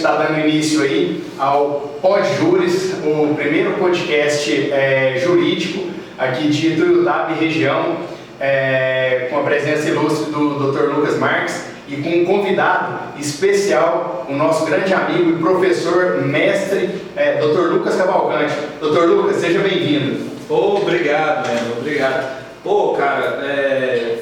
está dando início aí ao Podjuris, o primeiro podcast jurídico aqui de Ituiutaba e região, com a presença ilustre do Dr. Lucas Marques e com um convidado especial, o nosso grande amigo e professor mestre, Dr. Lucas Cavalcante. Dr. Lucas, seja bem-vindo. Obrigado, Leno, obrigado. Pô, cara,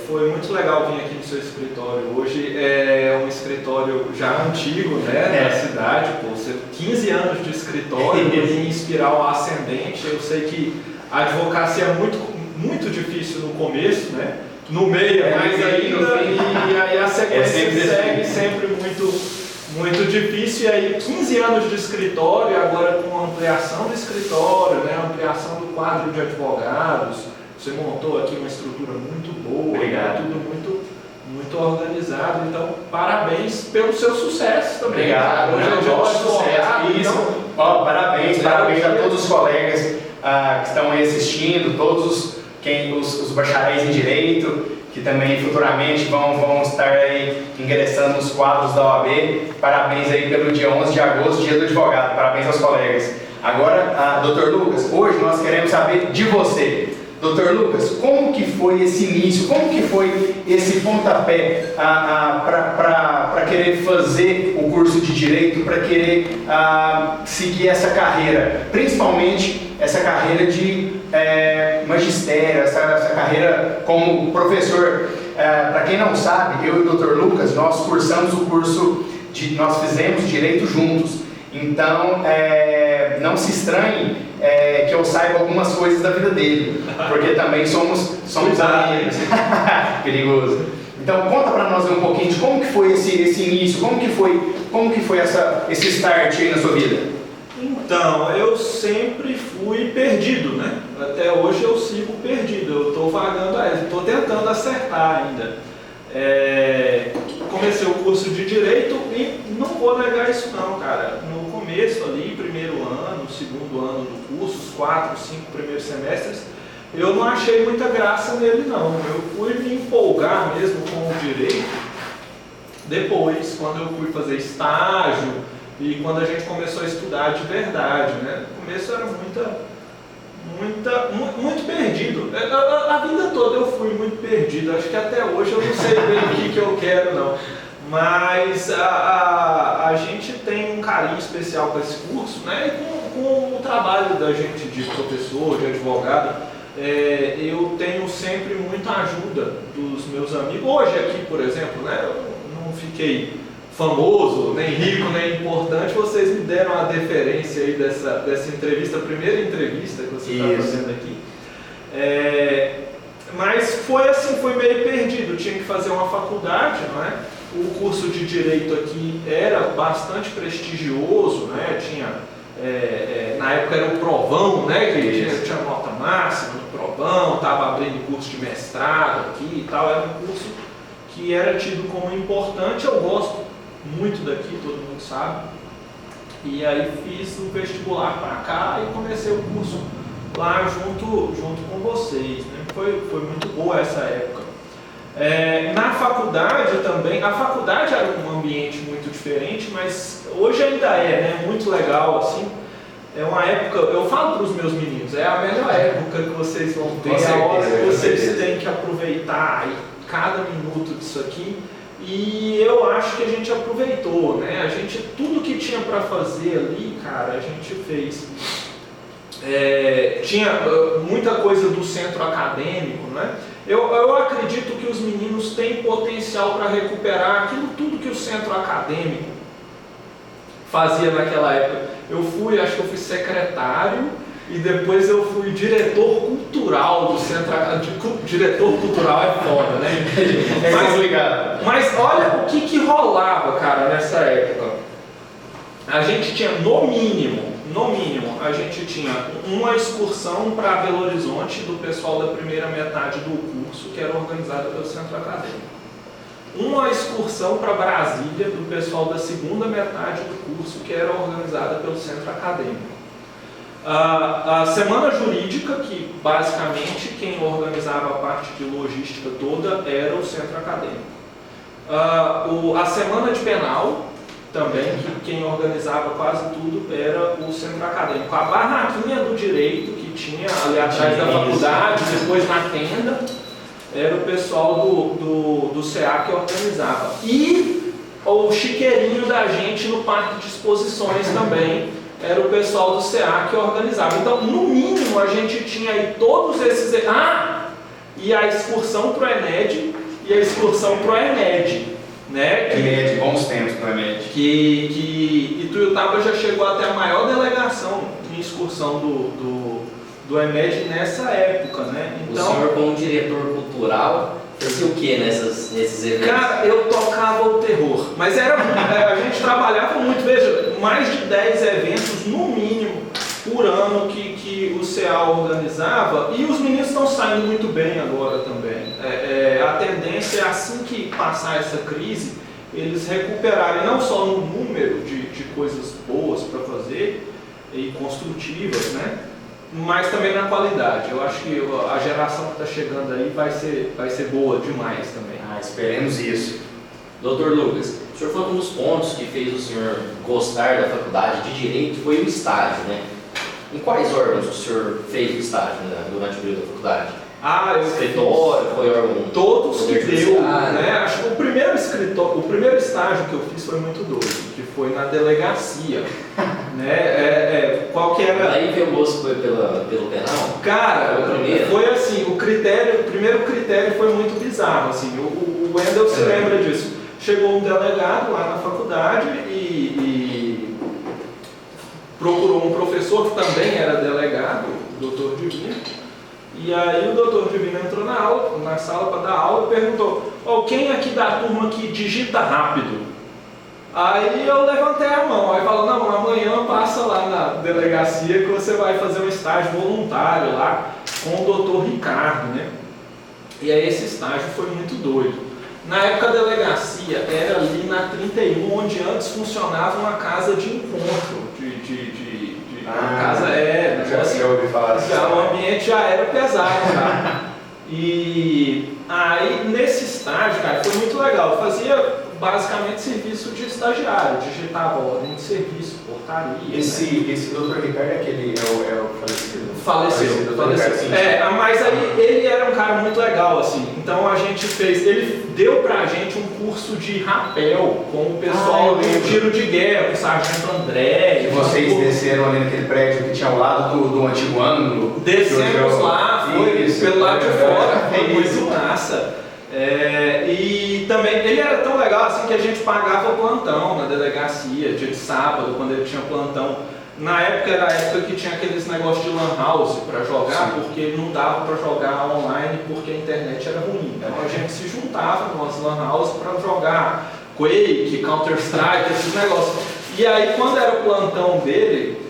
foi muito legal vir aqui no seu escritório hoje. É um escritório já antigo, né, da cidade, pô, 15 anos de escritório e inspirar o ascendente. Eu sei que a advocacia é muito difícil no começo, né? No meio é mais ainda, e aí a sequência segue sempre muito difícil. E aí 15 anos de escritório, agora com ampliação do escritório, né, ampliação do quadro de advogados. Você montou aqui uma estrutura muito boa, né, tudo muito organizado. Então, parabéns pelo seu sucesso também. Obrigado. Hoje é nosso sucesso. Isso. Então, parabéns a todos os colegas que estão aí assistindo, todos os bacharéis em Direito, que também futuramente vão estar aí ingressando nos quadros da OAB. Parabéns aí pelo dia 11 de agosto, dia do advogado. Parabéns aos colegas. Agora, Dr. Lucas, hoje nós queremos saber de você. Dr. Lucas, como que foi esse início, como que foi esse pontapé para querer fazer o curso de Direito, para querer seguir essa carreira, principalmente essa carreira de magistério, essa carreira como professor? Para quem não sabe, eu e o Dr. Lucas, nós cursamos o curso, nós fizemos Direito juntos, então não se estranhe que eu saiba algumas coisas da vida dele, porque também somos amigos. Perigoso. Então conta para nós um pouquinho de como que foi esse início, como que foi esse start aí na sua vida? Então, eu sempre fui perdido, né? Até hoje eu sigo perdido, eu estou vagando aí, estou tentando acertar ainda. Comecei o curso de Direito e não vou negar isso não, cara. No começo ali, primeiro ano, segundo ano do curso, os 4, 5 primeiros semestres, eu não achei muita graça nele não. Eu fui me empolgar mesmo com o Direito depois, quando eu fui fazer estágio e quando a gente começou a estudar de verdade, né? No começo era muito perdido. A vida toda eu fui muito perdido. Acho que até hoje eu não sei bem o que eu quero não. Mas a gente tem um carinho especial com esse curso, né? E com o trabalho da gente de professor, de advogado, eu tenho sempre muita ajuda dos meus amigos. Hoje aqui, por exemplo, né? Eu não fiquei famoso, nem rico, nem importante. Vocês me deram a deferência aí dessa entrevista, a primeira entrevista que você está fazendo aqui. Mas foi assim, foi meio perdido. Tinha que fazer uma faculdade, não é? O curso de Direito aqui era bastante prestigioso, né? Tinha, na época era o Provão, né? Que tinha nota máxima no Provão, estava abrindo curso de mestrado aqui e tal. Era um curso que era tido como importante. Eu gosto muito daqui, todo mundo sabe. E aí fiz o vestibular para cá e comecei o curso lá junto com vocês, né? Foi muito boa essa época. Na faculdade também, a faculdade era um ambiente muito diferente, mas hoje ainda né? Muito legal, assim. É uma época, eu falo para os meus meninos, é a melhor época que vocês vão ter, a hora que vocês têm que aproveitar cada minuto disso aqui. E eu acho que a gente aproveitou, né? Tudo que tinha para fazer ali, cara, a gente fez. Tinha muita coisa do centro acadêmico, né? Eu acredito que os meninos têm potencial para recuperar aquilo tudo que o centro acadêmico fazia naquela época. Acho que eu fui secretário e depois eu fui diretor cultural do centro acadêmico. Diretor cultural é foda, né? Mas olha o que rolava, cara, nessa época. A gente tinha, no mínimo, a gente tinha uma excursão para Belo Horizonte do pessoal da primeira metade do curso, que era organizada pelo centro acadêmico. Uma excursão para Brasília do pessoal da segunda metade do curso, que era organizada pelo centro acadêmico. A semana jurídica, que basicamente quem organizava a parte de logística toda era o centro acadêmico. A semana de penal, também, que quem organizava quase tudo era o centro acadêmico. A barraquinha do direito que tinha ali atrás da faculdade, depois na tenda, era o pessoal do CA que organizava. E o chiqueirinho da gente no parque de exposições também era o pessoal do CA que organizava. Então, no mínimo, a gente tinha aí todos esses... e a excursão para o ENED e a excursão para o EMED. Né? EMED, bons tempos para o EMED. Que Ituiutaba já chegou até a maior delegação em excursão do EMED nessa época, né? Então, o senhor, como diretor cultural, fazia o que nesses eventos? Cara, eu tocava o terror, mas a gente trabalhava muito, veja, mais de 10 eventos no mínimo por ano que o CA organizava, e os meninos estão saindo muito bem agora também. A tendência é, assim que passar essa crise, eles recuperarem não só no número de coisas boas para fazer e construtivas, né? Mas também na qualidade. Eu acho que a geração que está chegando aí vai ser boa demais também. Esperemos isso. Doutor Lucas, o senhor falou que um dos pontos que fez o senhor gostar da faculdade de Direito foi o estágio, né? Em quais órgãos o senhor fez o estágio, né, durante o período da faculdade? Escritório, foi órgão... Todos que deu, né? Acho que o primeiro estágio que eu fiz foi muito doido, que foi na delegacia, né? Qual que era... Aí que o moço foi pelo penal? Cara, foi assim, o primeiro critério foi muito bizarro, assim, o Wendel se lembra disso. Chegou um delegado lá na faculdade e procurou um professor que também era delegado, o doutor Divino. E aí o doutor Divino entrou na sala para dar aula e perguntou: quem aqui da turma que digita rápido? Aí eu levantei a mão, aí falou: não, amanhã passa lá na delegacia que você vai fazer um estágio voluntário lá com o doutor Ricardo, né? E aí esse estágio foi muito doido. Na época a delegacia era ali na 31, onde antes funcionava uma casa de encontro, Já ouvi falar assim. O ambiente já era pesado, tá? E aí nesse estágio, cara, foi muito legal. Eu fazia basicamente serviço de estagiário, digitava ordem de serviço, portaria. Esse doutor Ricardo é aquele, é o falecido? Faleceu. Mas aí ele era um cara muito legal, assim. Então a gente ele deu pra gente um curso de rapel com o pessoal do tiro de guerra, o sargento André. E vocês desceram ali naquele prédio que tinha ao lado do antigo ângulo? Descemos lá, pelo lado de fora, foi muito massa. E também ele era tão legal assim que a gente pagava plantão na delegacia, dia de sábado, quando ele tinha plantão. Na época era a época que tinha aqueles negócios de lan house para jogar, porque não dava para jogar online porque a internet era ruim. Então a gente se juntava nas lan house para jogar Quake, Counter Strike, esses negócios. E aí quando era o plantão dele,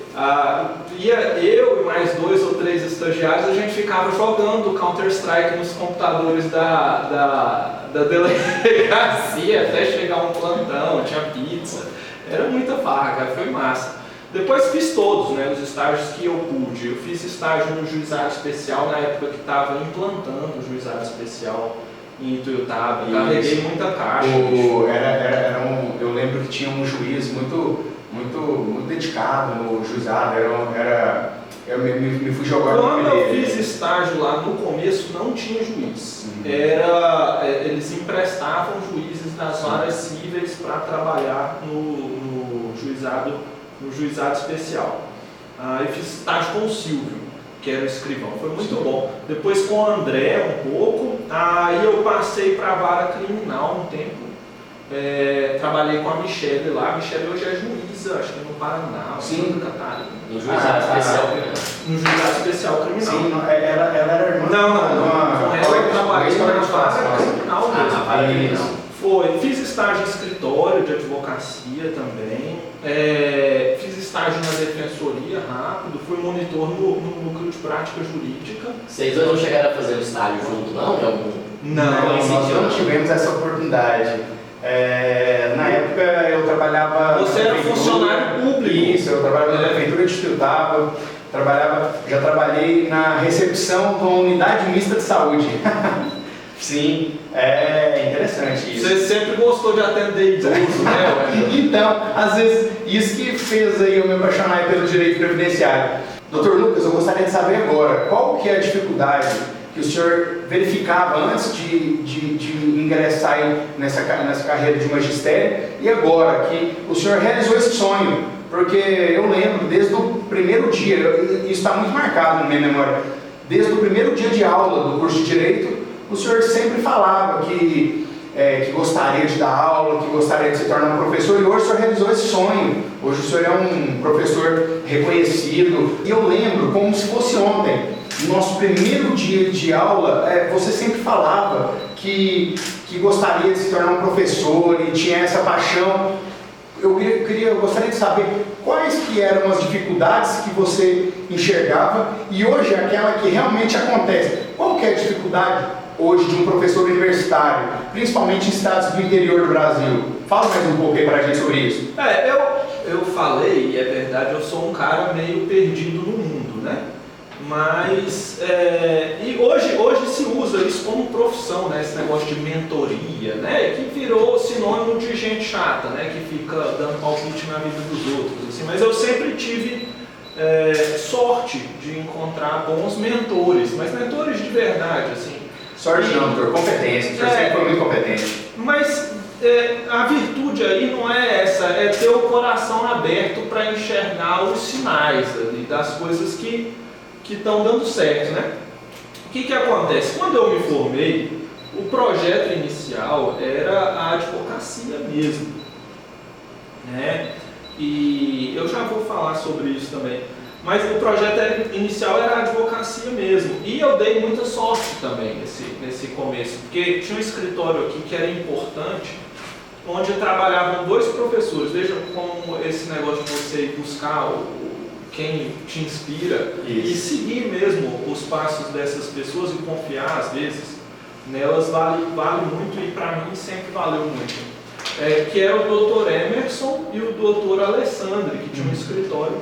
ia eu e mais 2 ou 3 estagiários, a gente ficava jogando Counter Strike nos computadores da delegacia até chegar um plantão, tinha pizza, era muita farra, cara, foi massa. Depois fiz todos, né, os estágios que eu pude. Eu fiz estágio no juizado especial na época que estava implantando o juizado especial em Ituiutaba. Carreguei muita caixa. Eu lembro que tinha um juiz muito dedicado no juizado. Eu me fui jogar no Quando eu fiz estágio lá no começo, não tinha juiz. Eles emprestavam juízes das varas cíveis para trabalhar no juizado especial. Aí fiz estágio com o Silvio, que era o escrivão, foi muito bom. Depois com o André um pouco, aí eu passei para a vara criminal um tempo. Trabalhei com a Michele lá. A Michele hoje é juíza, acho que no Paraná, Santa Catarina. No juizado especial criminal. No juizado especial criminal. Sim, ela era irmã. Não. Eu trabalhei na vara criminal mesmo. Foi. Fiz estágio em escritório de advocacia também. Fiz estágio na defensoria rápido. Fui monitor no núcleo de prática jurídica. Vocês dois não chegaram a fazer o estágio junto, não? Nós não tivemos essa oportunidade. Na época eu trabalhava... Você era funcionário público. Isso, eu trabalhava na prefeitura de Ituiutaba, já trabalhei na recepção de uma unidade mista de saúde. Sim, é interessante. interessante isso. Você sempre gostou de atender idoso, né? Então, às vezes, isso que fez aí eu me apaixonar pelo direito previdenciário. Doutor Lucas, eu gostaria de saber agora, qual que é a dificuldade que o senhor verificava antes de ingressar aí nessa carreira de magistério e agora que o senhor realizou esse sonho? Porque eu lembro, desde o primeiro dia, isso está muito marcado na minha memória, desde o primeiro dia de aula do curso de Direito, o senhor sempre falava que gostaria de dar aula, que gostaria de se tornar um professor, e hoje o senhor realizou esse sonho. Hoje o senhor é um professor reconhecido. E eu lembro, como se fosse ontem, no nosso primeiro dia de aula, você sempre falava que gostaria de se tornar um professor e tinha essa paixão. Eu gostaria de saber quais que eram as dificuldades que você enxergava e hoje aquela que realmente acontece. Qual que é a dificuldade hoje de um professor universitário, principalmente em estados do interior do Brasil? Fala mais um pouco aí pra gente sobre isso. Eu falei, e é verdade, eu sou um cara meio perdido no mundo, né? Mas, e hoje se usa isso como profissão, né? Esse negócio de mentoria, né? Que virou sinônimo de gente chata, né? Que fica dando palpite na vida dos outros, assim. Mas eu sempre tive sorte de encontrar bons mentores, mas mentores de verdade, assim. Sorte não, doutor, competência, o senhor sempre foi muito competente. Mas a virtude aí não é essa, é ter o coração aberto para enxergar os sinais ali, das coisas que estão dando certo, né? O que acontece? Quando eu me formei, o projeto inicial era a advocacia mesmo, né? E eu já vou falar sobre isso também. Mas o projeto inicial era a advocacia mesmo. E eu dei muita sorte também nesse começo, porque tinha um escritório aqui que era importante, onde trabalhavam 2 professores. Veja como esse negócio de você ir buscar quem te inspira e seguir mesmo os passos dessas pessoas e confiar, às vezes, nelas vale muito e para mim sempre valeu muito. Que era o Dr. Emerson e o Dr. Alessandro, que tinha um escritório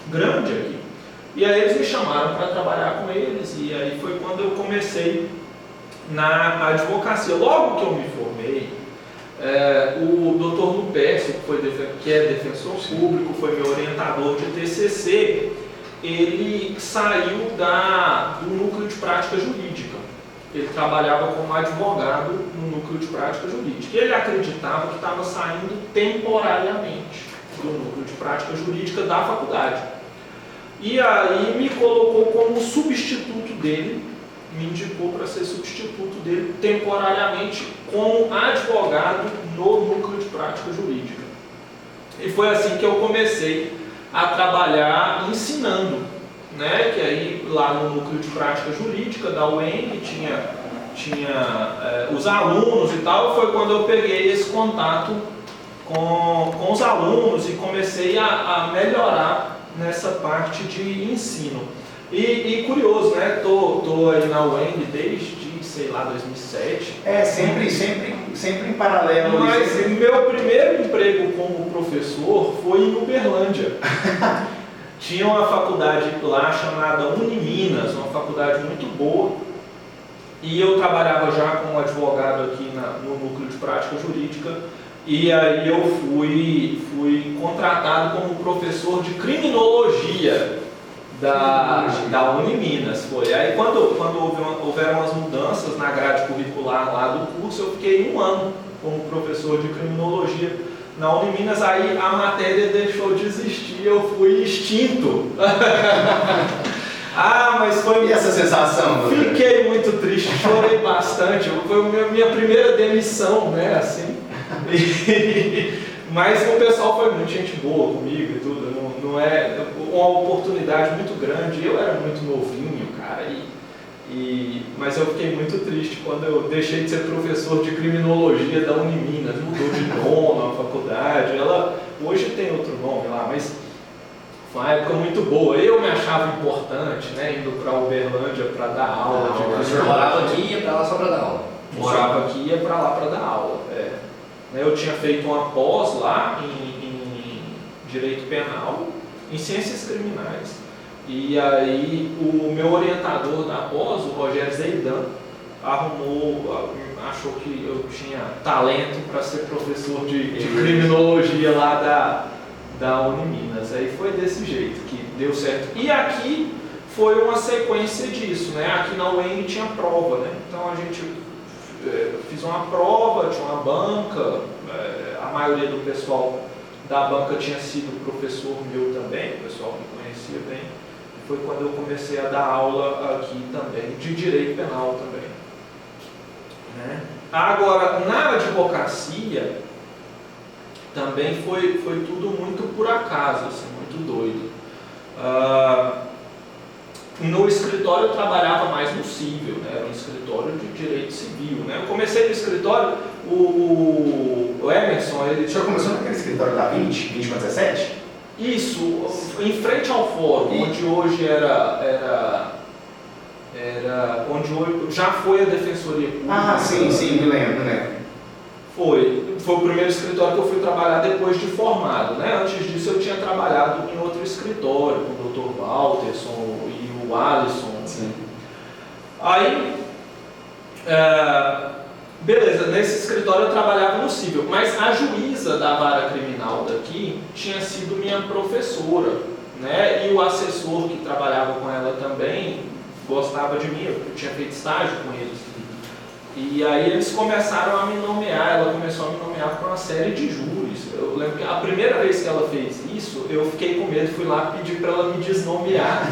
grande aqui. E aí eles me chamaram para trabalhar com eles e aí foi quando eu comecei na advocacia. Logo que eu me formei, o Dr. Lupércio, que é defensor público, foi meu orientador de TCC, ele saiu do núcleo de prática jurídica. Ele trabalhava como advogado no núcleo de prática jurídica. E ele acreditava que estava saindo temporariamente do núcleo de prática jurídica da faculdade. E aí me colocou como substituto dele, me indicou para ser substituto dele temporariamente como advogado no núcleo de prática jurídica. E foi assim que eu comecei a trabalhar ensinando, né? Que aí lá no núcleo de prática jurídica da UEM tinha os alunos e tal. Foi quando eu peguei esse contato com os alunos e comecei a melhorar nessa parte de ensino. E curioso, né? Tô aí na UEM desde, sei lá, 2007. Sempre em paralelo. Mas meu primeiro emprego como professor foi em Uberlândia. Tinha uma faculdade lá chamada Uniminas, uma faculdade muito boa. E eu trabalhava já como advogado aqui no núcleo de prática jurídica. E aí eu fui contratado como professor de criminologia da Uniminas. Foi. Aí quando houveram as mudanças na grade curricular lá do curso, eu fiquei 1 ano como professor de criminologia na Uniminas. Aí a matéria deixou de existir, eu fui extinto. Mas foi... E essa sensação? Fiquei muito triste, chorei bastante. Foi a minha primeira demissão, né, assim. Mas o pessoal foi muito gente boa comigo e tudo, não é uma oportunidade muito grande. Eu era muito novinho, cara, mas eu fiquei muito triste quando eu deixei de ser professor de criminologia da Uniminas, mudou de nome a faculdade. Ela hoje tem outro nome lá, mas foi uma época muito boa. Eu me achava importante, né, indo para Uberlândia para dar aula. O senhor morava aqui e ia para lá só para dar aula? Morava aqui e ia para lá para dar aula. Eu tinha feito uma pós lá em Direito Penal, em Ciências Criminais. E aí o meu orientador da pós, o Rogério Zeidan, achou que eu tinha talento para ser professor de criminologia lá da Uniminas. Aí foi desse jeito que deu certo. E aqui foi uma sequência disso, né? Aqui na UEM tinha prova, né? Então a gente fiz uma prova, tinha uma banca, a maioria do pessoal da banca tinha sido professor meu também, o pessoal me conhecia bem. Foi quando eu comecei a dar aula aqui também, de direito penal também. Né? Agora, na advocacia, também foi tudo muito por acaso, assim, muito doido. No escritório eu trabalhava mais no civil, né? Era um escritório de direito civil. Né? Eu comecei no escritório, o Emerson... O senhor começou naquele escritório da 20 com 17? Isso, em frente ao fórum, onde hoje onde hoje já foi a Defensoria Pública. Ah, sim, me lembro. Foi o primeiro escritório que eu fui trabalhar depois de formado, né? Antes disso eu tinha trabalhado em outro escritório, com o Dr. Walterson e o Alisson. Sim. Aí, beleza, nesse escritório eu trabalhava no civil, mas a juíza da vara criminal daqui tinha sido minha professora, né? E o assessor que trabalhava com ela também gostava de mim, eu tinha feito estágio com eles. E aí eles começaram a me nomear, ela começou a me nomear para uma série de júris. Eu lembro que a primeira vez que ela fez isso, eu fiquei com medo, fui lá pedir para ela me desnomear.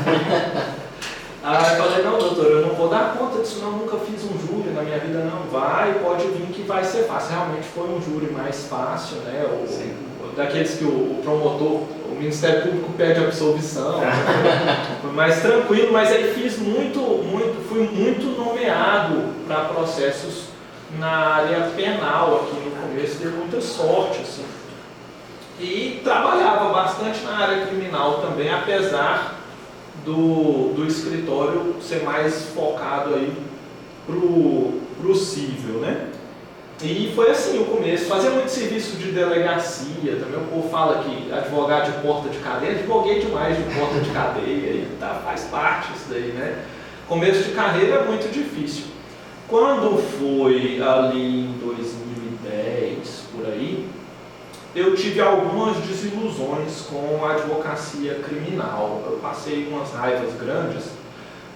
Aí eu falei, não doutor, eu não vou dar conta disso não, nunca fiz um júri na minha vida não, pode vir que vai ser fácil. Realmente foi um júri mais fácil, né? Daqueles que o promotor, o Ministério Público pede absolvição, foi mais tranquilo, mas aí fui muito nomeado para processos na área penal aqui no começo, dei muita sorte, assim. E trabalhava bastante na área criminal também, apesar do escritório ser mais focado aí pro civil, né? E foi assim o começo, fazia muito serviço de delegacia, também o povo fala que advogado de porta de cadeia, advoguei demais de porta de cadeia, e tá, faz parte isso daí, né? Começo de carreira é muito difícil. Quando foi ali em 2010, por aí, eu tive algumas desilusões com a advocacia criminal. Eu passei umas raivas grandes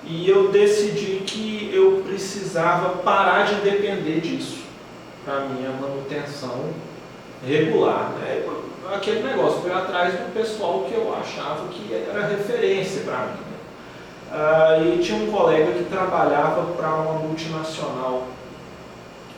e eu decidi que eu precisava parar de depender disso para minha manutenção regular. Né? Aquele negócio, fui atrás do pessoal que eu achava que era referência para mim. Né? E tinha um colega que trabalhava para uma multinacional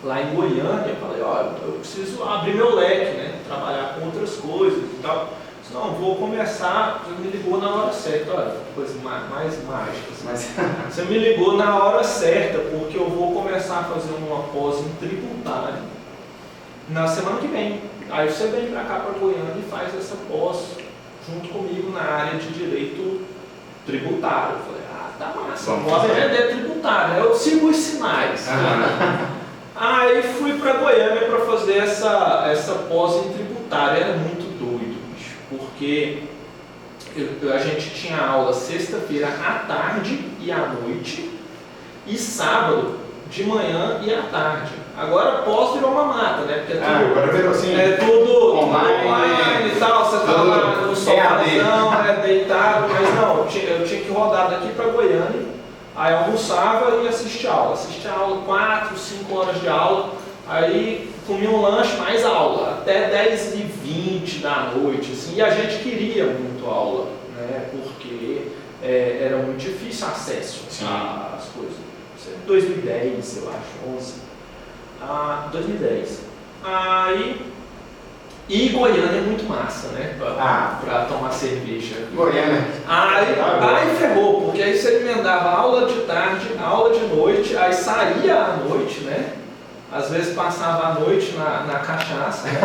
lá em Goiânia. Eu falei, olha, eu preciso abrir meu leque, né? Trabalhar com outras coisas e tal. Disse, não, vou começar. Você me ligou na hora certa, olha, coisa mais mágica. Assim. Você me ligou na hora certa, porque eu vou começar a fazer uma pós em tributário na semana que vem. Aí você vem para cá, para Goiânia, e faz essa pós junto comigo na área de direito tributário. Eu falei, tá massa, vou aprender tributário. Eu sigo os sinais. Aí fui para Goiânia para fazer essa pós em tributário. Era muito doido, bicho, porque a gente tinha aula sexta-feira à tarde e à noite e sábado de manhã e à tarde. Agora pós virou uma mata, né? Porque agora virou assim, tudo online e tal, você tá lá no sofazão, deitado, mas não, eu tinha que rodar daqui para Goiânia. Aí eu almoçava e assistia aula 4, 5 horas de aula, aí comia um lanche, mais aula, até 10h20 da noite, assim, e a gente queria muito aula, né, porque era muito difícil acesso às coisas. 2010, eu acho, 11. 2010. E Goiânia é muito massa, né? Pra tomar cerveja. Goiânia. Aí ferrou, porque aí você emendava aula de tarde, aula de noite, aí saía à noite, né? Às vezes passava a noite na cachaça, né?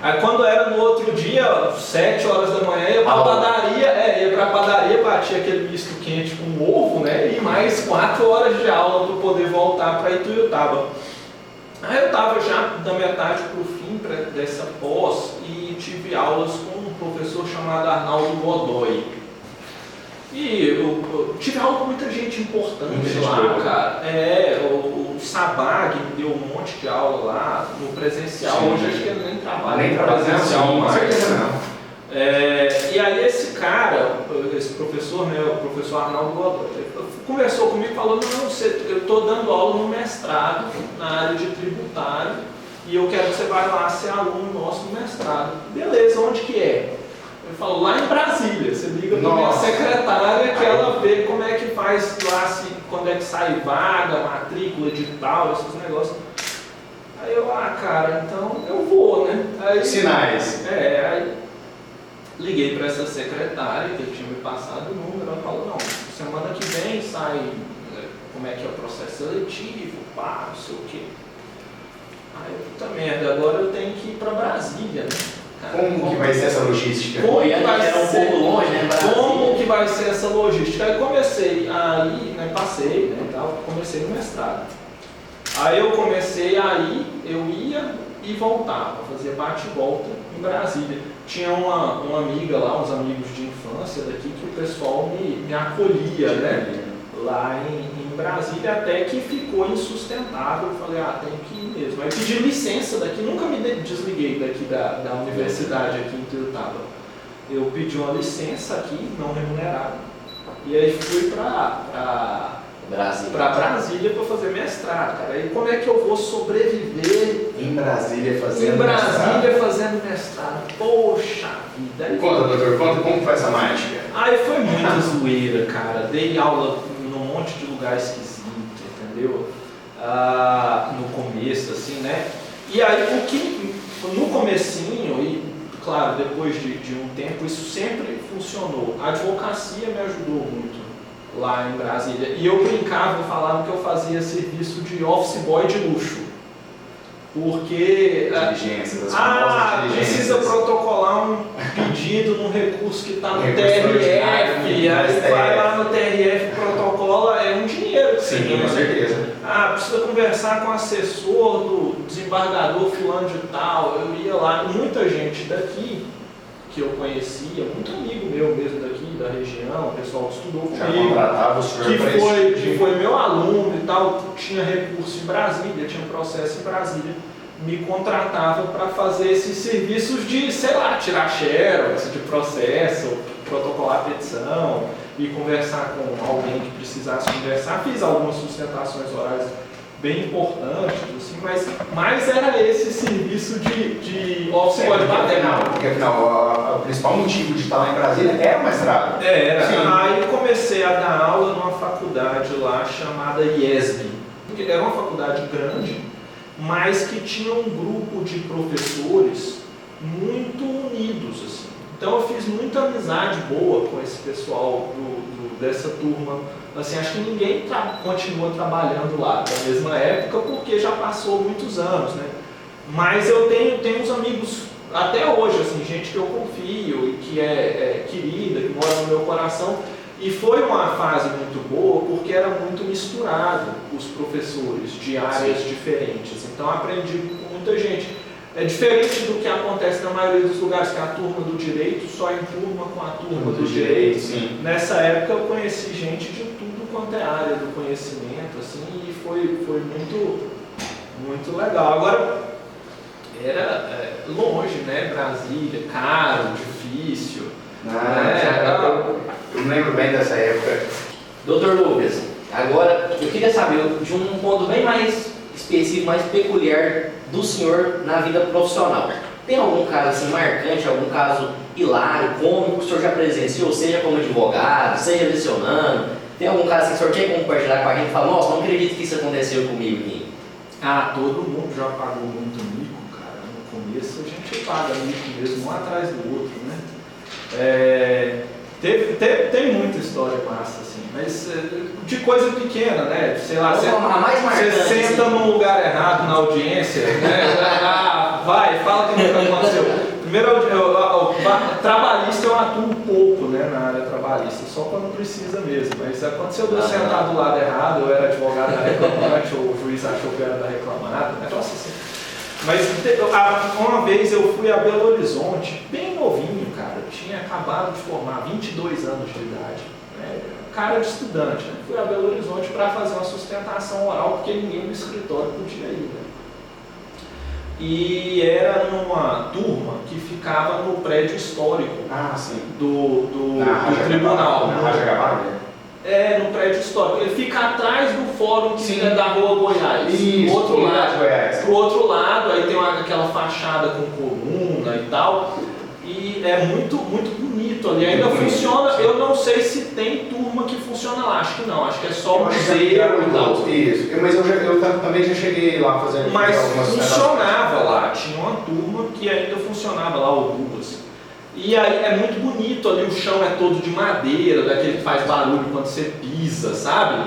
Aí quando era no outro dia, 7 horas da manhã, ia pra padaria, batia aquele misto quente com ovo, né? E mais 4 horas de aula para poder voltar para Ituiutaba. Aí eu estava já da metade para o fim dessa pós e tive aulas com um professor chamado Arnaldo Godoy. E eu tive aula com muita gente importante lá, cara. O Sabag me deu um monte de aula lá, no presencial. Sim. Hoje acho que ele nem trabalha Nem no trabalha presencial com mais. certeza não. E aí esse cara, esse professor, né, o professor Arnaldo Godoy, conversou comigo e falou, não, eu estou dando aula no mestrado, na área de tributário, e eu quero que você vá lá ser aluno nosso no mestrado. Beleza, onde que é? Eu falo, lá em Brasília, você liga para minha secretária que ela vê como é que faz lá, quando é que sai vaga, matrícula, edital, esses negócios. Aí eu, cara, então eu vou, né? Aí, sinais. Aí liguei para essa secretária que tinha me passado o número, ela falou, não, semana que vem sai como é que é o processo seletivo, pá, não sei o quê. Aí eu, puta merda, agora eu tenho que ir para Brasília, né? Como que vai ser essa logística? Era um pouco longe, né? Brasília. Como que vai ser essa logística? Aí comecei a ir, né, passei, né, tal, comecei no mestrado. Aí eu comecei a ir, eu ia e voltava, fazia bate e volta em Brasília. Tinha uma amiga lá, uns amigos de infância daqui, que o pessoal me acolhia, né, lá em Brasília, até que ficou insustentável. Eu falei, tem que ir mesmo. Aí pedi licença daqui, nunca me desliguei daqui da universidade aqui em Tuiutaba. Eu pedi uma licença aqui, não remunerada, e aí fui para Brasília para fazer mestrado, cara. E como é que eu vou sobreviver em Brasília fazendo mestrado? Poxa vida! Aí conta, doutor, como foi essa mágica? Aí foi muita zoeira, cara. Dei aula num monte de lugar esquisito, entendeu? No começo, assim, né? E aí, no comecinho, e claro, depois de um tempo, isso sempre funcionou. A advocacia me ajudou muito lá em Brasília. E eu brincava, eu falava que eu fazia serviço de office boy de luxo. Porque precisa protocolar um pedido num recurso que está no TRF, aí vai lá no TRF, protocola, é um dinheiro que você ganha. Com certeza. Precisa conversar com o assessor do desembargador fulano de tal. Eu ia lá, muita gente daqui que eu conhecia, muito amigo meu mesmo daqui, da região, o pessoal que estudou comigo, que foi meu aluno e tal, tinha recurso em Brasília, tinha processo em Brasília, me contratava para fazer esses serviços de, sei lá, tirar xerox de processo, protocolar petição e conversar com alguém que precisasse conversar. Fiz algumas sustentações orais bem importantes, assim, mas era esse serviço de office boy paternal. Porque afinal, o principal motivo de estar lá em Brasília era o mestrado. Era. Aí comecei a dar aula numa faculdade lá chamada IESB. Era uma faculdade grande, mas que tinha um grupo de professores muito unidos, assim. Então eu fiz muita amizade boa com esse pessoal dessa turma. Assim, acho que ninguém continua trabalhando lá da mesma época, porque já passou muitos anos, né? Mas eu tenho uns amigos até hoje, assim, gente que eu confio e que é querida, que mora no meu coração. E foi uma fase muito boa, porque era muito misturado os professores de áreas diferentes. Então aprendi com muita gente. É diferente do que acontece na maioria dos lugares, que a turma do direito só enturma com a turma do direito. Sim. Nessa época eu conheci gente de tudo quanto é área do conhecimento, assim, e foi muito, muito legal. Agora, era longe, né? Brasília, caro, difícil. Eu me lembro bem dessa época. Doutor Lucas, agora eu queria saber de um ponto bem mais específico, mais peculiar do senhor na vida profissional. Tem algum caso assim marcante, algum caso hilário, cômico que o senhor já presenciou, seja como advogado, seja lecionando? Tem algum caso assim que o senhor quer compartilhar com a gente e fala, nossa, não acredito que isso aconteceu comigo aqui? Todo mundo já pagou muito mico, cara. No começo a gente paga mico mesmo, um atrás do outro, né? Tem muita história massa, assim, mas de coisa pequena, né? Sei lá, você senta num lugar errado na audiência, né? Fala que nunca aconteceu. Primeiro, trabalhista eu atuo pouco, né, na área trabalhista, só quando precisa mesmo. Mas aconteceu de eu sentar do lado errado, eu era advogado da reclamante, ou o juiz achou que eu era da reclamada, negócio assim. Mas uma vez eu fui a Belo Horizonte, bem novinho, cara, eu tinha acabado de formar, 22 anos de idade. né? Cara de estudante, né? Fui a Belo Horizonte para fazer uma sustentação oral, porque ninguém no escritório podia ir, né? E era numa turma que ficava no prédio histórico do tribunal. Na Raja Gabarra? No prédio histórico. Ele fica atrás do fórum que fica da Rua Goiás. Isso, do outro lado. Goiás. Pro outro lado, aí tem aquela fachada com coluna e tal. E é muito, muito bonito ali. Ainda funciona. Eu não sei se tem turma que funciona lá. Acho que não. Acho que é só museu e tal. Isso. Mas eu também já cheguei lá fazendo. Mas funcionava lá. Tinha uma turma que ainda funcionava lá, ou duas. E aí é muito bonito ali, o chão é todo de madeira, daquele que faz barulho quando você pisa, sabe?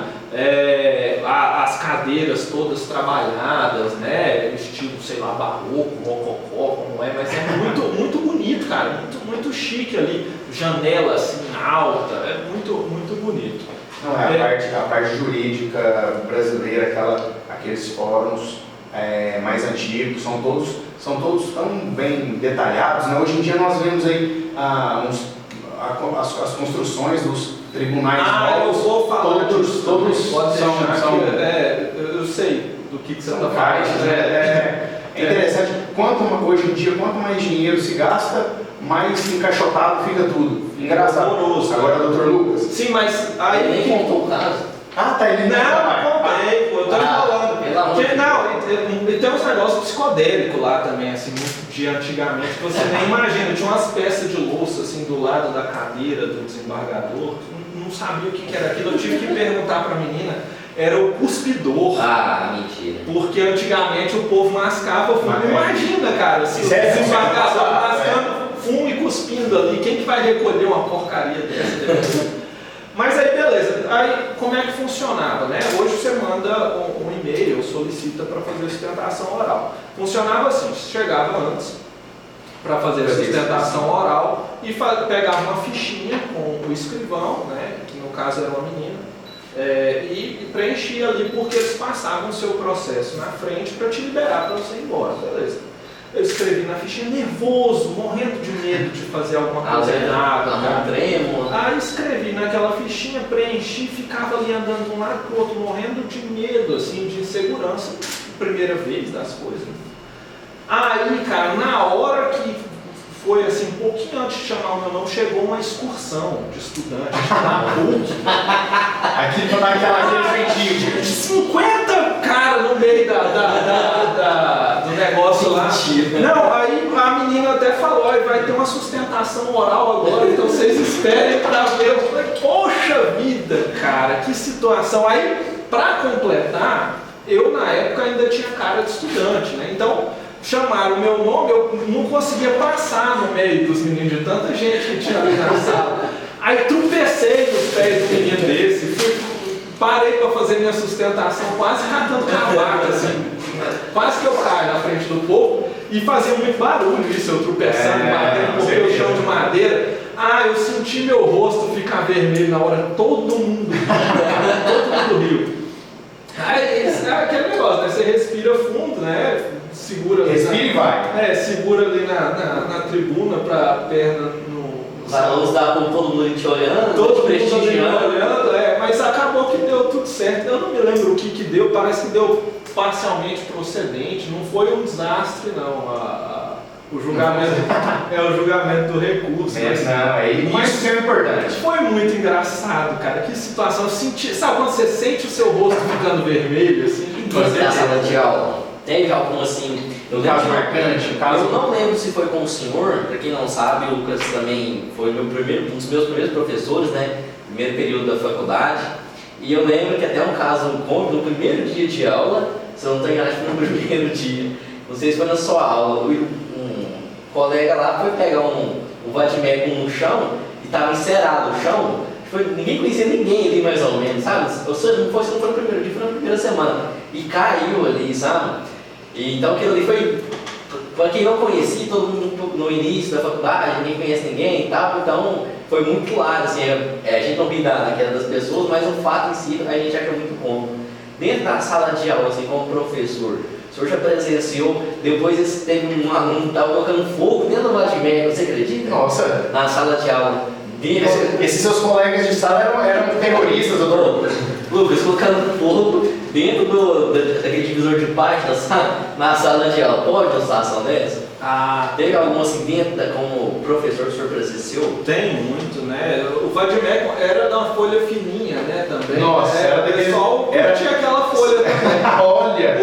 As cadeiras todas trabalhadas, né? Estilo, sei lá, barroco, rococó, como é, mas é muito, muito bonito, cara, muito, muito chique ali, janela assim alta, é muito, muito bonito. Não, a parte jurídica brasileira, aqueles fóruns mais antigos, são todos tão bem detalhados, né? Hoje em dia nós vemos aí as construções dos tribunais novos, eu vou falar todos são eu sei do que você está falando. É interessante, hoje em dia, quanto mais dinheiro se gasta, mais encaixotado fica tudo. Engraçado. Agora, doutor Lucas. Sim, mas aí nem contou o caso. Tá, ele não contei, pô, eu tô enrolando. E tem uns negócios psicodélicos lá também, assim, muito de antigamente, que você nem imagina. Tinha umas peças de louça, assim, do lado da cadeira do desembargador, não sabia o que era aquilo, eu tive que perguntar pra menina, era o cuspidor. Ah, mentira. Porque antigamente o povo mascava fumo. Imagina, cara, se o desembargador mascando fumo e cuspindo ali, quem que vai recolher uma porcaria dessa depois? Mas aí beleza, aí como é que funcionava, né? Hoje você manda um e-mail, solicita para fazer a sustentação oral. Funcionava assim, você chegava antes para fazer a sustentação oral e pegava uma fichinha com o escrivão, né? Que no caso era uma menina, e preenchia ali porque eles passavam o seu processo na frente para te liberar para você ir embora, beleza. Eu escrevi na fichinha nervoso, morrendo de medo de fazer alguma coisa errada. Aí escrevi naquela fichinha, preenchi, ficava ali andando de um lado para o outro, morrendo de medo, assim, de insegurança, primeira vez das coisas. Aí, cara, na hora que foi assim, um pouquinho antes de chamar o meu nome, chegou uma excursão de estudantes na PUC. Aqui para aquele incentivo. 50 caras no meio do negócio lá. Não, aí a menina até falou, vai ter uma sustentação oral agora, então vocês esperem para ver. Eu falei, poxa vida, cara, que situação. Aí, para completar, eu na época ainda tinha cara de estudante, né? Então, chamaram o meu nome, eu não conseguia passar no meio dos meninos, de tanta gente que tinha ali na sala. Aí tropecei nos pés do menino desse, parei para fazer minha sustentação, quase catando cavaco, assim. Quase que eu caio na frente do povo e fazia muito barulho isso, eu tropeçando, batendo porque o chão de madeira. Eu senti meu rosto ficar vermelho na hora, todo mundo riu. Aí é aquele negócio, né? Você respira fundo, né? Segura respira e vai. Segura ali na tribuna para a perna no. Os alunos estavam todo mundo te olhando, todo mundo prestigiando. olhando, mas acabou que deu tudo certo. Eu não me lembro o que deu, parece que deu parcialmente procedente, não foi um desastre, não. O julgamento o julgamento do recurso. Mas isso que é importante. Foi muito engraçado, cara. Que situação. Sabe quando você sente o seu rosto ficando vermelho, assim? Na sala de aula, teve algum assim. Um caso marcante? Eu não lembro se foi com o senhor, para quem não sabe, o Lucas também foi um dos meus primeiros professores, né? Primeiro período da faculdade. E eu lembro que até um caso no primeiro dia de aula, se eu não estou enganado, foi no primeiro dia, não sei se foi na sua aula, um colega lá foi pegar um vadimeco no chão e estava encerado o chão, ninguém conhecia ninguém ali mais ou menos, sabe? Ou seja, não foi no primeiro dia, foi na primeira semana. E caiu ali, sabe? E, então aquilo ali foi, para quem não conhecia, todo mundo no início da faculdade, ninguém conhece ninguém e tal, então foi muito claro, assim, a gente não ri da queda das pessoas, mas o fato em si a gente acha muito cômodo. Dentro da sala de aula, assim, como professor, o senhor já presenciou, depois teve um aluno que estava colocando fogo dentro do vadimeco, você acredita? Nossa! Na sala de aula. Esses seus colegas de sala eram terroristas, doutor? Lucas, colocando fogo dentro daquele divisor de páginas na sala de aula. Pode usar ação dessa? Teve algum assim dentro como professor que o senhor presenciou? Tem muito, né? O Vadimeco era da uma folha fininha, né, também. Nossa, era o pessoal tinha aquela folha também. Olha!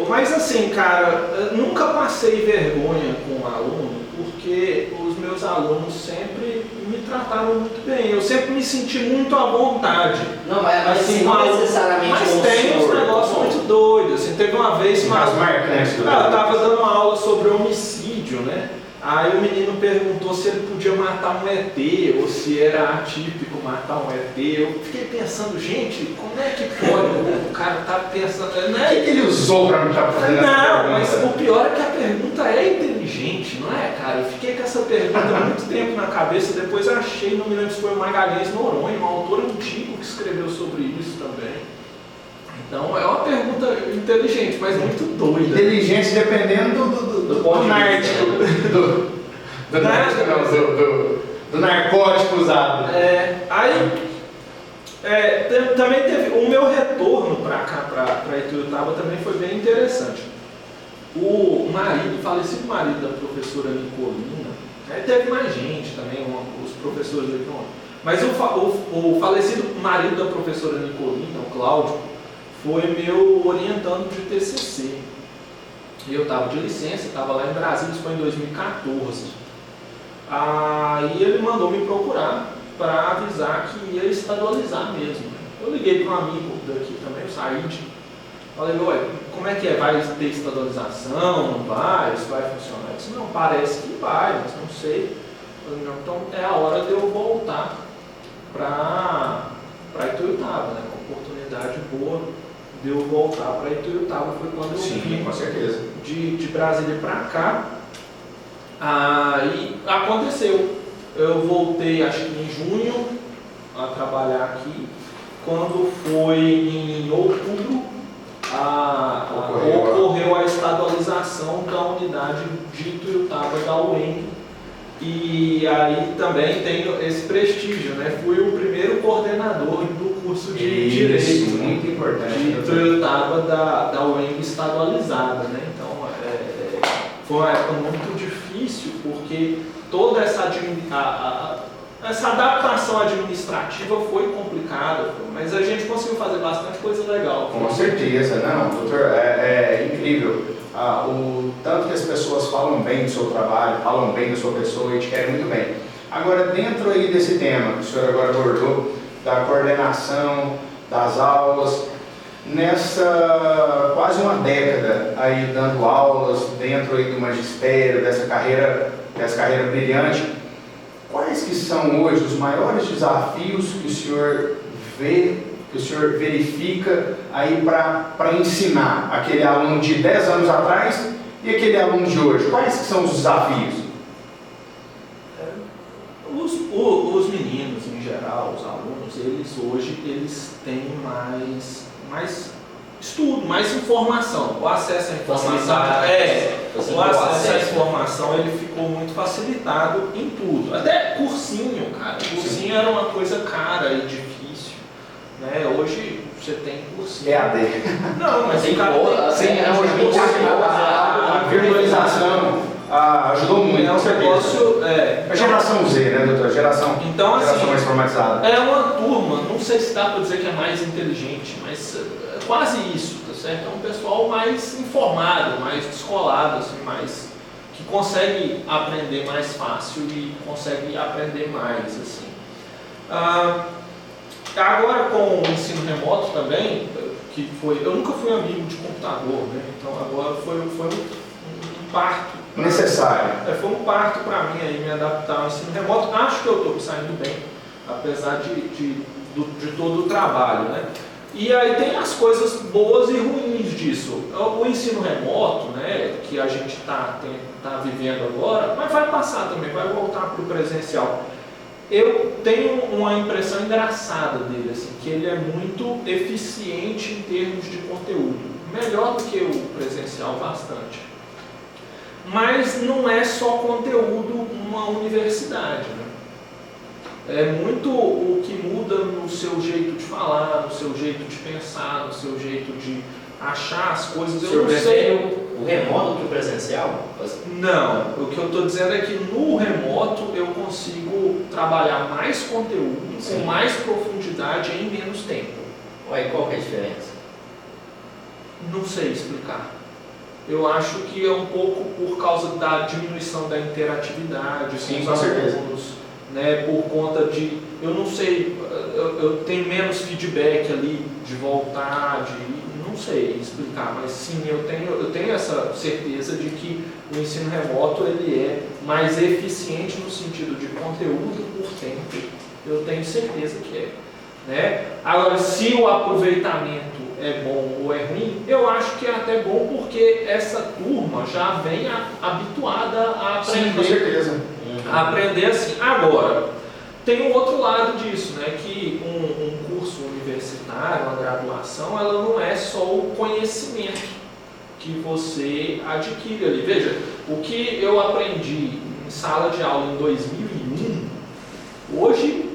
Mas assim, cara, nunca passei vergonha com um aluno, porque os meus alunos sempre me trataram muito bem. Eu sempre me senti muito à vontade. Não, mas assim, não necessariamente mas tem uns negócios muito doidos. Assim, teve uma vez eu estava dando uma aula sobre homicídio, né? Aí o menino perguntou se ele podia matar um ET ou se era atípico matar um ET. Eu fiquei pensando, gente, como é que pode? O cara tá pensando. Né? O que ele usou para me estar fazendo essa pergunta? Não, mas o pior é que a pergunta é inteligente, não é, cara? Eu fiquei com essa pergunta há muito tempo na cabeça, depois eu achei, não me lembro se foi o Magalhães Noronha, um autor antigo que escreveu sobre isso também. Então é uma pergunta inteligente, mas muito doida. Inteligente dependendo do narcótico usado. Também teve o meu retorno para cá, para Ituiutaba, também foi bem interessante. O falecido marido da professora Nicolina, teve mais gente também, os professores aqui, mas o falecido marido da professora Nicolina, o Cláudio, foi meu orientando de TCC. Eu estava de licença, estava lá em Brasília, isso foi em 2014. Aí ele mandou me procurar para avisar que ia estadualizar mesmo. Eu liguei para um amigo daqui também, o Said. Falei, ué, como é que é? Vai ter estadualização? Não vai? Isso vai funcionar? Ele disse, não, parece que vai, mas não sei. Eu falei, não, então é a hora de eu voltar para Ituiutaba, né? Uma oportunidade boa de eu voltar para Ituiutaba. Foi quando eu vim com certeza. de Brasília para cá. Aí aconteceu. Eu voltei, acho que em junho, a trabalhar aqui. Quando foi em outubro, ocorreu a estadualização da unidade de Ituiutaba da UENG. E aí também tenho esse prestígio, né? Fui o primeiro coordenador do curso de Direito, muito importante, de Ituiutaba da UENG estadualizada, né? Então foi uma época muito difícil, porque toda essa adaptação administrativa foi complicada, mas a gente conseguiu fazer bastante coisa legal. Com certeza, não, doutor, é incrível. O tanto que as pessoas falam bem do seu trabalho, falam bem da sua pessoa e te querem muito bem. Agora, dentro aí desse tema que o senhor agora abordou, da coordenação, das aulas, nessa quase uma década aí dando aulas dentro aí do magistério, dessa carreira brilhante, quais que são hoje os maiores desafios que o senhor vê, que o senhor verifica aí para ensinar aquele aluno de 10 anos atrás e aquele aluno de hoje? Quais que são os desafios? Os meninos, em geral, os alunos, eles têm mais estudo, mais informação. O acesso à informação, ele ficou muito facilitado em tudo. Até cursinho, cara. Cursinho era uma coisa cara e difícil, né? Hoje você tem cursinho. EAD. Não, mas tem a virtualização ajudou muito. É um negócio. A geração Z, né, doutor? Geração mais informatizada. É uma turma, não sei se dá para dizer que é mais inteligente, mas é quase isso, tá certo? É um pessoal mais informado, mais descolado, assim, que consegue aprender mais fácil e consegue aprender mais, assim. Agora com o ensino remoto também, eu nunca fui amigo de computador, né? Então agora foi um parto. Necessário. Foi um parto para mim aí me adaptar ao ensino remoto. Acho que eu estou saindo bem, apesar de todo o trabalho, né? E aí tem as coisas boas e ruins disso. O ensino remoto, né, que a gente está vivendo agora, mas vai passar também, vai voltar para o presencial. Eu tenho uma impressão engraçada dele, assim, que ele é muito eficiente em termos de conteúdo. Melhor do que o presencial, bastante. Mas não é só conteúdo uma universidade, né? É muito o que muda no seu jeito de falar, no seu jeito de pensar, no seu jeito de achar as coisas. Eu não sei. O remoto que o presencial? Não, o que eu estou dizendo é que no remoto eu consigo trabalhar mais conteúdo, com mais profundidade em menos tempo. Ué, qual que é a diferença? Não sei explicar. Eu acho que é um pouco por causa da diminuição da interatividade com os alunos, né? Por conta de, eu não sei, eu tenho menos feedback ali de voltar, não sei explicar, mas sim, eu tenho essa certeza de que o ensino remoto ele é mais eficiente no sentido de conteúdo por tempo. Eu tenho certeza que é. Né? Agora, se o aproveitamento é bom ou é ruim, eu acho que é até bom porque essa turma já vem habituada a aprender. Sim, com certeza. A aprender assim. Agora, tem um outro lado disso, né? Que um curso universitário, uma graduação, ela não é só o conhecimento que você adquire ali. Veja, o que eu aprendi em sala de aula em 2001, hoje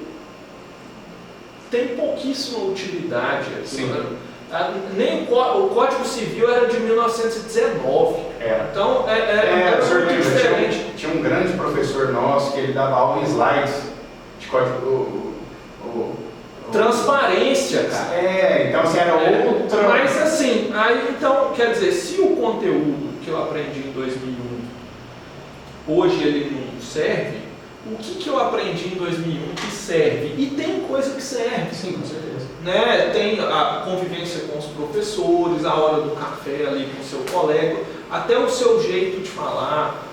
tem pouquíssima utilidade. Nem o Código Civil era de 1919. Então era muito diferente. Tinha um grande professor nosso que ele dava aula em slides de código. Transparência, cara. Então assim, era outra. Mas assim, aí então, quer dizer, se o conteúdo que eu aprendi em 2001 hoje ele não serve, o que eu aprendi em 2001 que serve? E tem coisa que serve. Sim, com certeza. Né? Tem a convivência com os professores, a hora do café ali com o seu colega, até o seu jeito de falar,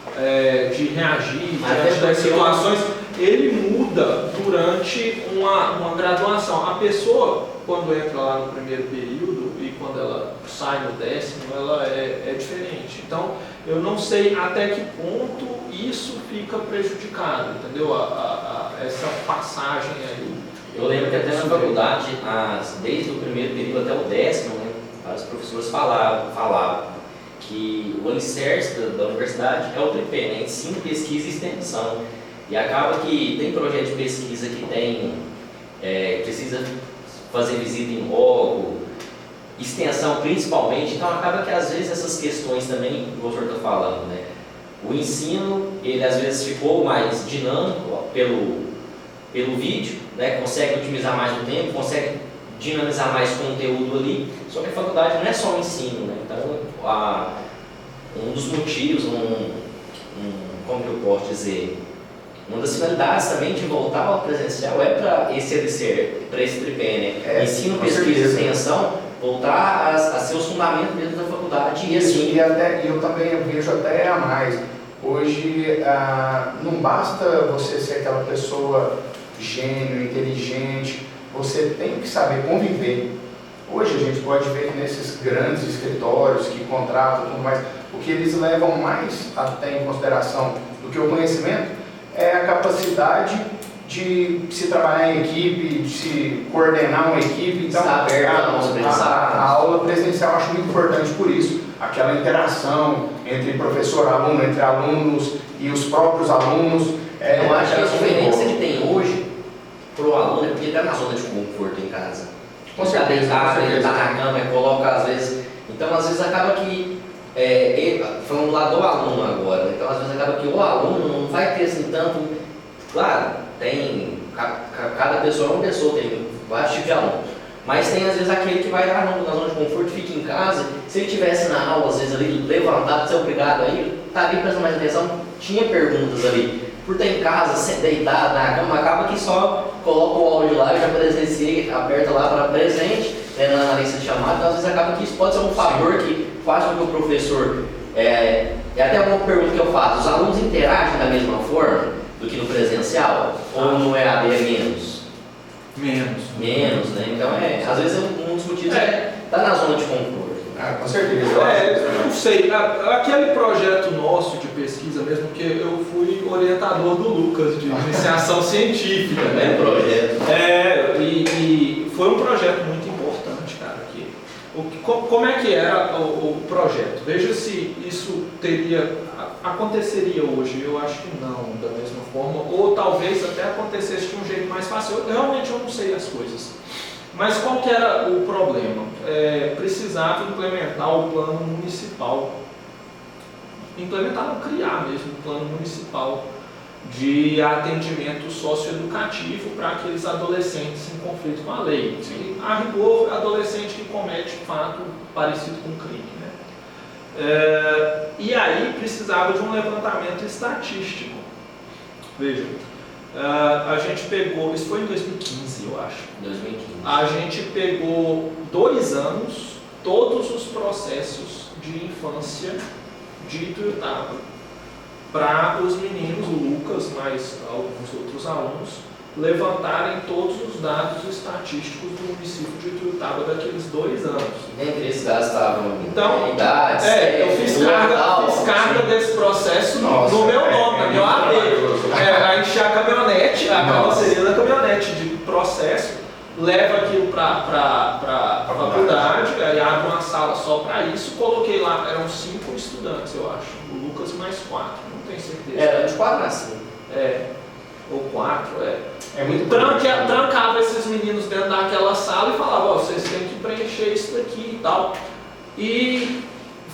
de reagir, diante das situações, ele muda durante uma graduação. A pessoa, quando entra lá no primeiro período e quando ela sai no 10º, ela é diferente. Então, eu não sei até que ponto isso fica prejudicado, entendeu? Essa passagem aí. Eu lembro que até na faculdade, desde o primeiro período até o 10º, né, vários professores falavam que o alicerce da universidade é o tripé, né, ensino, pesquisa e extensão. E acaba que tem projeto de pesquisa que precisa fazer visita em loco, extensão principalmente, então acaba que às vezes essas questões também, o professor está falando, né, o ensino, ele às vezes ficou mais dinâmico pelo vídeo, né, consegue otimizar mais o tempo, consegue dinamizar mais conteúdo ali, só que a faculdade não é só o ensino, né, então um dos motivos, como que eu posso dizer, uma das finalidades também de voltar ao presencial é para esse tripé, né, ensino, pesquisa e extensão, voltar a ser os fundamentos dentro da faculdade. E assim, eu também vejo até a mais. Hoje, não basta você ser aquela pessoa gênio, inteligente, você tem que saber conviver. Hoje a gente pode ver que nesses grandes escritórios que contratam tudo mais, o que eles levam mais até em consideração do que o conhecimento é a capacidade de se trabalhar em equipe, de se coordenar uma equipe. Então, a aula presencial eu acho muito importante por isso. Aquela interação entre professor e aluno, entre alunos e os próprios alunos. Eu acho que a diferença que tem hoje para o aluno é porque ele está na zona de conforto em casa. Com certeza, ele está na cama, coloca às vezes. Então, às vezes acaba que. Falando lá do aluno agora, então às vezes acaba que o aluno não vai ter assim tanto. Claro, tem. Cada pessoa é uma pessoa, tem vários tipos de aluno. Mas tem às vezes aquele que vai lá na zona de conforto, fica em casa. Se ele estivesse na aula, às vezes ali levantado, ser obrigado aí, tá ali prestando mais atenção, tinha perguntas ali. Por estar em casa, deitado na cama, acaba que só coloca o áudio lá e já presencia, aperta lá para presente, né, na lista de chamada. Então às vezes acaba que isso pode ser um fator que faz com que o professor. É até uma pergunta que eu faço: os alunos interagem da mesma forma do que no presencial? Ou no EAD é menos? Menos, né? Então, às vezes um dos motivos tá na zona de conforto. Com certeza. Não sei. Aquele projeto nosso de pesquisa mesmo, que eu fui orientador do Lucas, de iniciação científica, né? Projeto. E foi um projeto muito importante, cara. Como é que era o projeto? Veja se isso teria aconteceria hoje? Eu acho que não, da mesma forma, ou talvez até acontecesse de um jeito mais fácil. Realmente eu não sei as coisas. Mas qual que era o problema? Precisava implementar o plano municipal. Implementar, não, criar mesmo o plano municipal de atendimento socioeducativo para aqueles adolescentes em conflito com a lei. E, a rigor, adolescente que comete fato parecido com crime. E aí precisava de um levantamento estatístico. Veja, a gente pegou, isso foi em 2015, eu acho. 2015. A gente pegou 2 anos, todos os processos de infância de Ituiutaba, para os meninos, o Lucas, mais alguns outros alunos, levantarem todos os dados estatísticos do município de Ituiutaba daqueles 2 anos. Dentre esses dados estavam então, idades, eu fiz carga desse processo no meu nome, na minha AD. A encher a caminhonete, a carroceria da caminhonete de processo, leva aquilo para a faculdade, aí abre uma sala só para isso, coloquei lá, eram 5 estudantes, eu acho, o Lucas mais 4, não tenho certeza. Era de 4 a 5. Ou 4, É muito trancava esses meninos dentro daquela sala e falava, vocês têm que preencher isso daqui e tal. E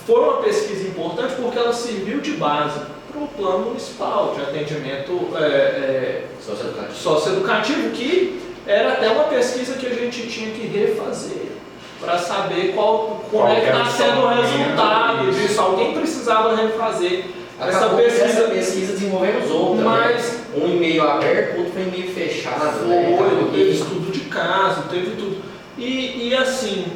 foi uma pesquisa importante porque ela serviu de base para o plano municipal de atendimento socioeducativo, que era até uma pesquisa que a gente tinha que refazer para saber como é que está sendo o resultado disso. Alguém precisava refazer. Essa pesquisa desenvolvemos outra, mas, né? Um e-mail aberto, outro foi e-mail fechado. Teve estudo de caso, teve tudo. E assim,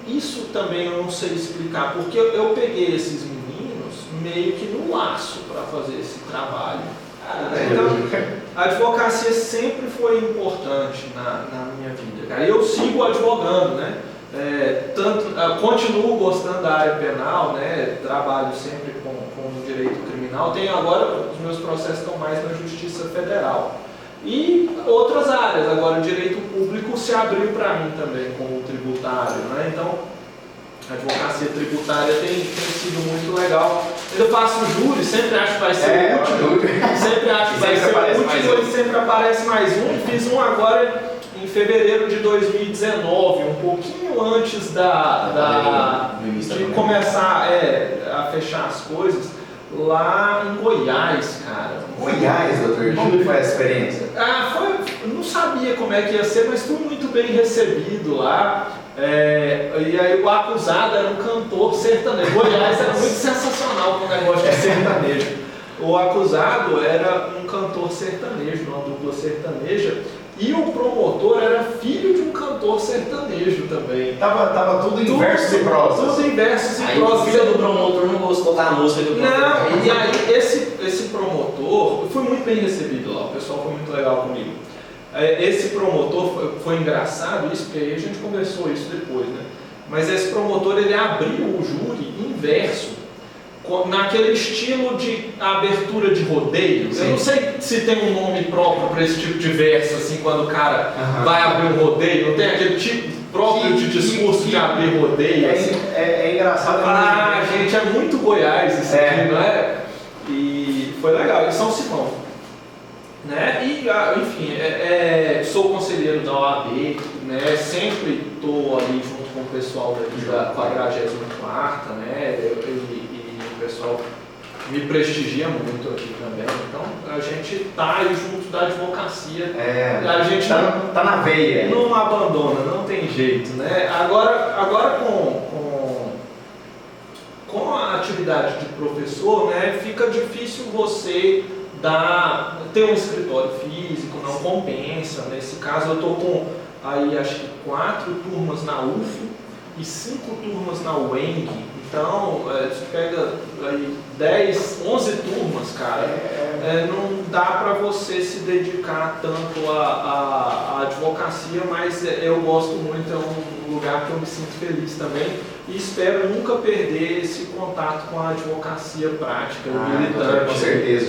isso também eu não sei explicar, porque eu peguei esses meninos meio que no laço para fazer esse trabalho. Então, a advocacia sempre foi importante na minha vida, cara. Eu sigo advogando, né? Continuo gostando da área penal, né? Trabalho sempre com o direito criminal. Agora, os meus processos estão mais na Justiça Federal. E outras áreas, agora o direito público se abriu para mim também, como tributário, né? Então, a advocacia tributária tem sido muito legal. Eu faço júri, sempre acho que vai ser útil, sempre acho que vai ser útil, e sempre aparece mais um. Fiz um agora em fevereiro de 2019, um pouquinho antes de começar a fechar as coisas, lá em Goiás, cara. Goiás, doutor, como foi a experiência? Não sabia como é que ia ser, mas fui muito bem recebido lá. E aí o acusado era um cantor sertanejo. Goiás era muito sensacional com o negócio de sertanejo. O acusado era um cantor sertanejo, uma dupla sertaneja. E o promotor era filho de um cantor sertanejo também. Tava tudo em versos e prosas. Tudo em versos e prosas. Aí o filho do promotor não gostou da música do cantor. Não, e aí esse promotor, eu fui muito bem recebido lá, o pessoal foi muito legal comigo. Esse promotor, foi engraçado isso, porque aí a gente conversou isso depois, né? Mas esse promotor, ele abriu o júri em verso, naquele estilo de abertura de rodeio. Sim. Eu não sei se tem um nome próprio para esse tipo de verso, assim, quando o cara vai abrir um rodeio, não tem aquele tipo próprio de discurso de abrir rodeio. Assim. É engraçado. Gente, é muito Goiás isso aqui, não é? E foi legal, e São Simão. Né? E, enfim, sou conselheiro da OAB, né? Sempre estou ali junto com o pessoal da 44ª, né? E o pessoal me prestigia muito aqui também. Então, a gente está aí junto da advocacia. A gente tá na veia. Não abandona, não tem jeito, né? Agora com a atividade de professor, né, fica difícil você ter um escritório físico, não compensa. Nesse caso, eu estou com aí acho que 4 turmas na UFO e 5 turmas na UENG. Então, você pega aí 11 turmas, cara. Não dá para você se dedicar tanto à advocacia, mas eu gosto muito, é um lugar que eu me sinto feliz também. E espero nunca perder esse contato com a advocacia prática, militante. Com certeza,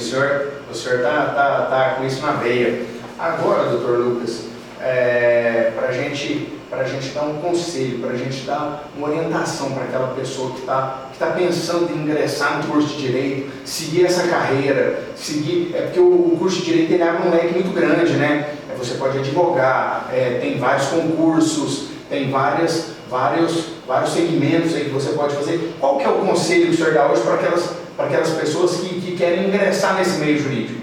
o senhor tá com isso na veia. Agora, doutor Lucas, para a gente dar um conselho, para a gente dar uma orientação para aquela pessoa que tá está pensando em ingressar no curso de Direito, seguir essa carreira, é porque o curso de Direito ele abre um leque muito grande, né? Você pode advogar, tem vários concursos, tem vários segmentos aí que você pode fazer. Qual que é o conselho que o senhor dá hoje para aquelas pessoas que querem ingressar nesse meio jurídico?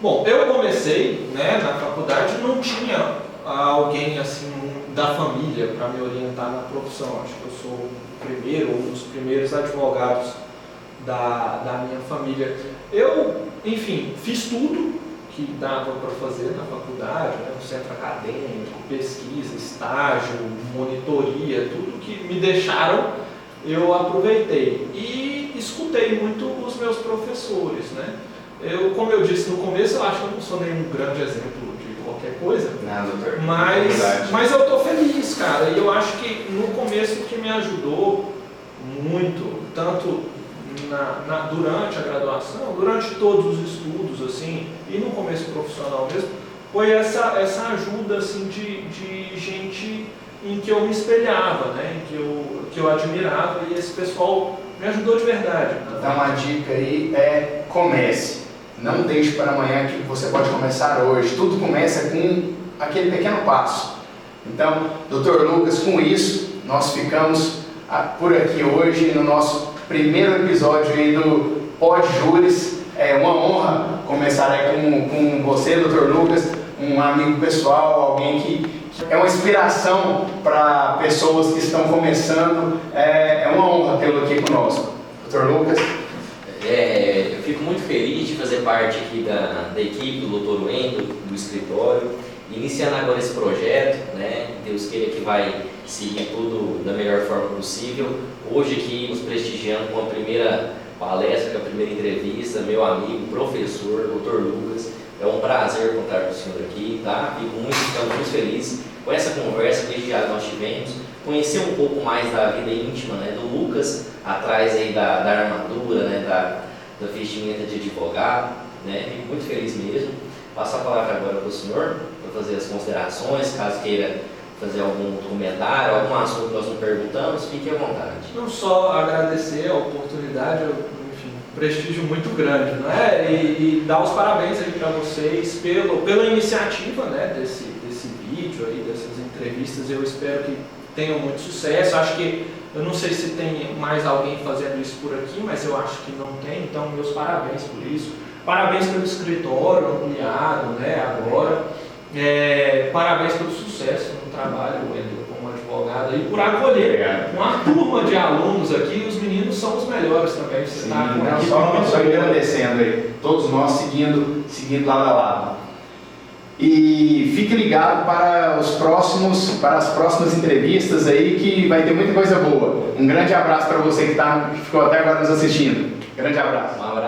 Bom, eu comecei, né, na faculdade, não tinha alguém assim da família para me orientar na profissão. Acho que eu sou o primeiro, um dos primeiros advogados da minha família. Eu, enfim, fiz tudo que dava para fazer na faculdade, né, no centro acadêmico, pesquisa, estágio, monitoria, tudo que me deixaram, eu aproveitei. E escutei muito os meus professores, né? Como eu disse no começo, eu acho que eu não sou nenhum grande exemplo de qualquer coisa. Não, doutor. Mas eu estou feliz, cara. E eu acho que no começo o que me ajudou muito, tanto durante a graduação, durante todos os estudos, assim, e no começo profissional mesmo, foi essa ajuda assim, de gente em que eu me espelhava, né? Em que eu admirava, e esse pessoal me ajudou de verdade. Então a dica aí é: comece. Não deixe para amanhã que você pode começar hoje. Tudo começa com aquele pequeno passo. Então, Dr. Lucas, com isso, nós ficamos por aqui hoje no nosso primeiro episódio aí do Pod Júris. É uma honra começar aí com você, Dr. Lucas, um amigo pessoal, alguém que é uma inspiração para pessoas que estão começando. É uma honra tê-lo aqui conosco. Dr. Lucas. Eu fico muito feliz de fazer parte aqui da equipe do Dr. Wendel, do escritório, iniciando agora esse projeto, né? Deus queira que vai seguir tudo da melhor forma possível. Hoje aqui nos prestigiando com a primeira palestra, com a primeira entrevista, meu amigo, professor, Dr. Lucas. É um prazer contar com o senhor aqui, tá? Ficamos muito felizes com essa conversa que já nós tivemos, conhecer um pouco mais da vida íntima, né, do Lucas, atrás aí da armadura, né, da vestimenta de advogado, né? Fico muito feliz mesmo. Passo a palavra agora para o senhor, para fazer as considerações, caso queira fazer algum comentário, algum assunto que nós não perguntamos, fique à vontade. Não só agradecer a oportunidade, enfim, prestígio muito grande, não é? E dar os parabéns aí para vocês pela iniciativa, né, desse vídeo aí, dessas entrevistas. Eu espero que tenham muito sucesso. Acho que, eu não sei se tem mais alguém fazendo isso por aqui, mas eu acho que não tem, então meus parabéns por isso. Parabéns pelo escritório ampliado, né, agora. Parabéns pelo sucesso no trabalho, Wendel, como advogado, e por acolher uma turma de alunos aqui. Os meninos são os melhores também. Você só agradecendo aí, todos nós seguindo lado a lado. E fique ligado para as próximas entrevistas aí, que vai ter muita coisa boa. Um grande abraço para você que ficou até agora nos assistindo. Grande abraço. Um abraço.